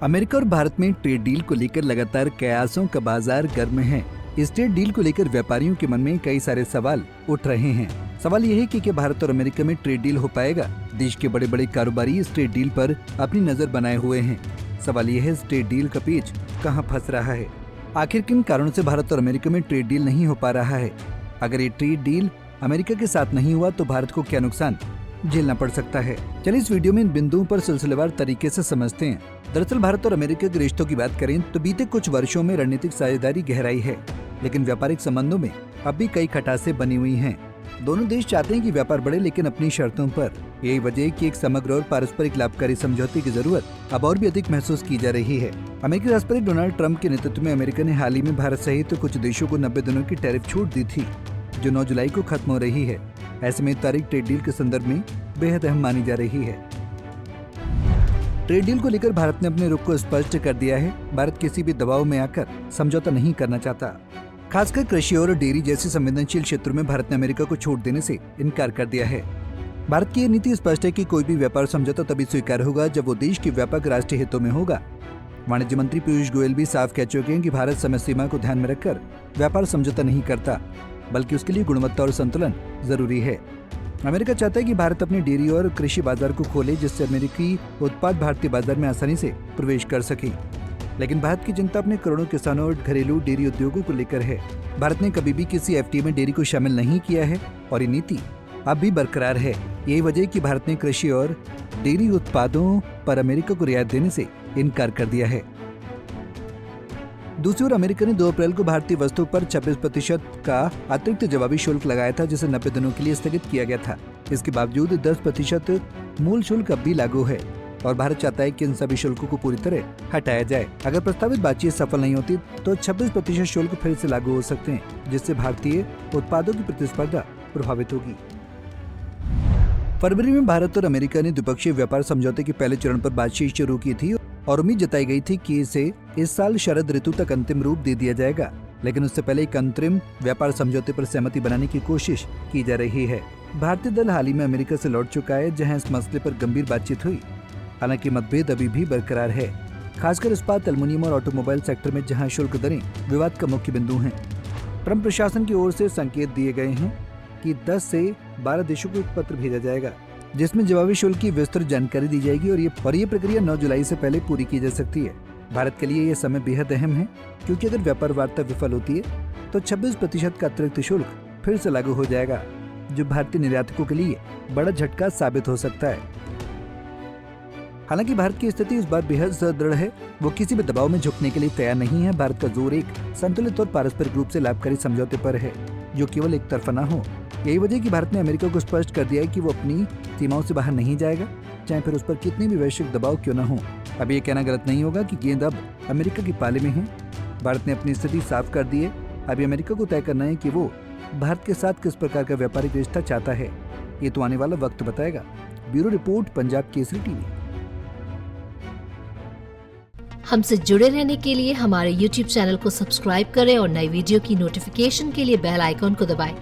America और भारत में trade deal को लेकर लगातार कयासों का बाजार गर्म है। इस ट्रेड डील को लेकर व्यापारियों के मन में कई सारे सवाल उठ रहे हैं। सवाल यह है कि क्या भारत और अमेरिका में ट्रेड डील हो पाएगा? देश के बड़े बड़े कारोबारी इस ट्रेड डील पर अपनी नजर बनाए हुए हैं। सवाल यह है, इस ट्रेड डील का पेच कहां फंस रहा है? आखिर किन कारणों से भारत और अमेरिका में ट्रेड डील नहीं हो पा रहा है? अगर ये ट्रेड डील अमेरिका के साथ नहीं हुआ तो भारत को क्या नुकसान झेलना पड़ सकता है? चलिए इस वीडियो में इन बिंदुओं पर सिलसिलेवार तरीके से समझते हैं। दरअसल भारत और अमेरिका के रिश्तों की बात करें तो बीते कुछ वर्षों में रणनीतिक साझेदारी गहराई है, लेकिन व्यापारिक संबंधों में अब भी कई खटासें बनी हुई हैं। दोनों देश चाहते हैं कि व्यापार बढ़े, लेकिन अपनी शर्तों पर। यही वजह है कि एक समग्र और पारस्परिक लाभकारी समझौते की जरूरत अब और भी अधिक महसूस की जा रही है। अमेरिकी राष्ट्रपति डोनाल्ड ट्रंप के नेतृत्व में अमेरिका ने हाल ही में भारत सहित कुछ देशों को 90 दिनों की टैरिफ छूट दी थी, जो 9 जुलाई को खत्म हो रही है। ऐसे में तारीख ट्रेड डील के संदर्भ में बेहद अहम मानी जा रही है। ट्रेड डील को लेकर भारत ने अपने रुख को स्पष्ट कर दिया है। भारत किसी भी दबाव में आकर समझौता नहीं करना चाहता। खासकर कृषि और डेयरी जैसे संवेदनशील क्षेत्रों में भारत ने अमेरिका को छूट देने से इनकार कर दिया है। भारत की यह नीति स्पष्ट है कि कोई भी व्यापार समझौता तभी स्वीकार होगा जब वो देश के व्यापक राष्ट्रीय हितों में होगा। वाणिज्य मंत्री पीयूष गोयल भी साफ कह चुके हैं कि भारत समय सीमा को ध्यान में रखकर व्यापार समझौता नहीं करता, बल्कि उसके लिए गुणवत्ता और संतुलन जरूरी है। अमेरिका चाहता है कि भारत अपने डेयरी और कृषि बाजार को खोले, जिससे अमेरिकी उत्पाद भारतीय बाजार में आसानी से प्रवेश कर सके। लेकिन भारत की चिंता अपने करोड़ों किसानों और घरेलू डेयरी उद्योगों को लेकर है। भारत ने कभी भी किसी एफटीए में डेयरी को शामिल नहीं किया है और ये नीति अब भी बरकरार है। यही वजह है कि भारत ने कृषि और डेयरी उत्पादों पर अमेरिका को रियायत देने से इनकार कर दिया है। दूसरी ओर अमेरिका ने 2 अप्रैल को भारतीय वस्तु पर 26% का अतिरिक्त जवाबी शुल्क लगाया था, जिसे 90 दिनों के लिए स्थगित किया गया था। इसके बावजूद 10% मूल शुल्क अब भी लागू है और भारत चाहता है कि इन सभी शुल्कों को पूरी तरह हटाया जाए। अगर प्रस्तावित बातचीत सफल नहीं होती तो 26% शुल्क फिर से लागू हो सकते हैं, जिससे भारतीय उत्पादों की प्रतिस्पर्धा प्रभावित होगी। फरवरी में भारत और अमेरिका ने द्विपक्षीय व्यापार समझौते के पहले चरण पर बातचीत शुरू की थी और उम्मीद जताई गई थी कि इसे इस साल शरद ऋतु तक अंतिम रूप दे दिया जाएगा। लेकिन उससे पहले एक अंतरिम व्यापार समझौते पर सहमति बनाने की कोशिश की जा रही है। भारतीय दल हाल ही में अमेरिका से लौट चुका है, जहां इस मसले पर गंभीर बातचीत हुई। हालांकि मतभेद अभी भी बरकरार है, खासकर इस्पात, एल्युमिनियम और ऑटोमोबाइल सेक्टर में, जहां शुल्क दरें विवाद का मुख्य बिंदु हैं। ट्रंप प्रशासन की ओर से संकेत दिए गए हैं कि 10 से 12 देशों को एक पत्र भेजा जाएगा, जिसमें जवाबी शुल्क की विस्तृत जानकारी दी जाएगी और ये प्रक्रिया 9 जुलाई से पहले पूरी की जा सकती है। भारत के लिए यह समय बेहद अहम है, क्योंकि अगर व्यापार वार्ता विफल होती है तो 26% का अतिरिक्त शुल्क फिर से लागू हो जाएगा, जो भारतीय निर्यातकों के लिए बड़ा झटका साबित हो सकता है। हालांकि भारत की स्थिति इस बार बेहद सुदृढ़ है। वो किसी भी दबाव में झुकने के लिए तैयार नहीं है। भारत का जोर एक संतुलित और पारस्परिक रूप से लाभकारी समझौते पर है, जो केवल एक तरफा न हो। यही वजह है कि भारत ने अमेरिका को स्पष्ट कर दिया है कि वो अपनी सीमाओं से बाहर नहीं जाएगा, चाहे फिर उस पर कितनी भी वैश्विक दबाव क्यों न हो। अब ये कहना गलत नहीं होगा कि गेंद अब अमेरिका की पाले में है। भारत ने अपनी स्थिति साफ कर दी है। अभी अमेरिका को तय करना है कि वो भारत के साथ किस प्रकार का व्यापारिक रिश्ता चाहता है। ये तो आने वाला वक्त बताएगा। Bureau report, Punjab Kesari TV. हमसे जुड़े रहने के लिए हमारे YouTube चैनल को सब्सक्राइब करें और नई वीडियो की नोटिफिकेशन के लिए बेल आइकॉन को दबाएं।